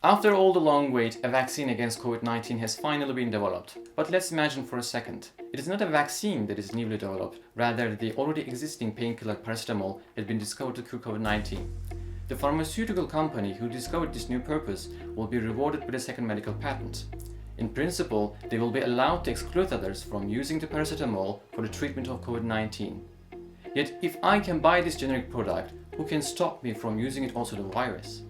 After all the long wait, a vaccine against COVID-19 has finally been developed. But let's imagine for a second. It is not a vaccine that is newly developed, rather the already existing painkiller paracetamol has been discovered to cure COVID-19. The pharmaceutical company who discovered this new purpose will be rewarded with a second medical patent. In principle, they will be allowed to exclude others from using the paracetamol for the treatment of COVID-19. Yet if I can buy this generic product, who can stop me from using it also the virus?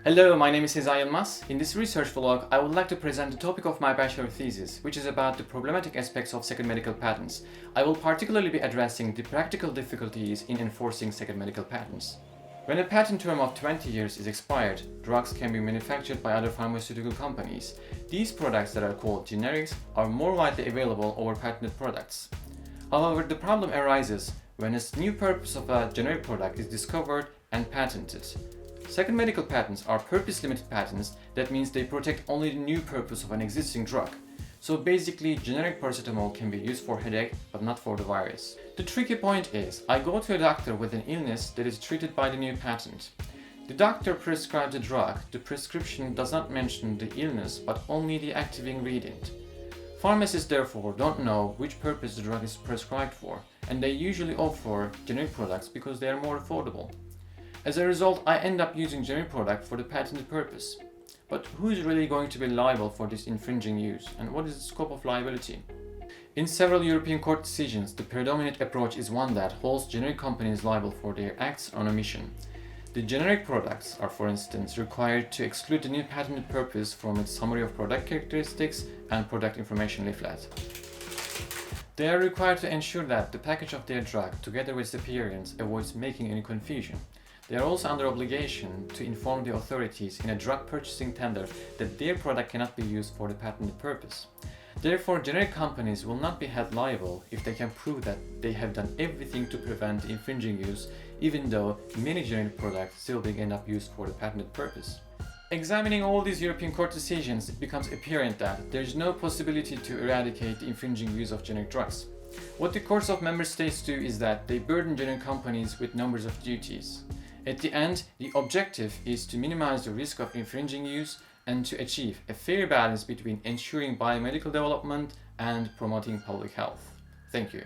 Hello, my name is Sezai Yilmaz. In this research vlog, I would like to present the topic of my bachelor thesis, which is about the problematic aspects of second medical patents. I will particularly be addressing the practical difficulties in enforcing second medical patents. When a patent term of 20 years is expired, drugs can be manufactured by other pharmaceutical companies. These products that are called generics are more widely available over patented products. However, the problem arises when a new purpose of a generic product is discovered and patented. Second medical patents are purpose-limited patents. That means they protect only the new purpose of an existing drug. So basically, generic paracetamol can be used for headache, but not for the virus. The tricky point is, I go to a doctor with an illness that is treated by the new patent. The doctor prescribes a drug. The prescription does not mention the illness, but only the active ingredient. Pharmacists therefore don't know which purpose the drug is prescribed for, and they usually offer generic products because they are more affordable. As a result, I end up using generic product for the patented purpose. But who is really going to be liable for this infringing use, and what is the scope of liability? In several European court decisions, the predominant approach is one that holds generic companies liable for their acts on omission. The generic products are, for instance, required to exclude the new patented purpose from its summary of product characteristics and product information leaflet. They are required to ensure that the package of their drug, together with its appearance, avoids making any confusion. They are also under obligation to inform the authorities in a drug purchasing tender that their product cannot be used for the patented purpose. Therefore, generic companies will not be held liable if they can prove that they have done everything to prevent the infringing use, even though many generic products still end up used for the patented purpose. Examining all these European court decisions, it becomes apparent that there is no possibility to eradicate the infringing use of generic drugs. What the courts of member states do is that they burden generic companies with numbers of duties. At the end, the objective is to minimize the risk of infringing use and to achieve a fair balance between ensuring biomedical development and promoting public health. Thank you.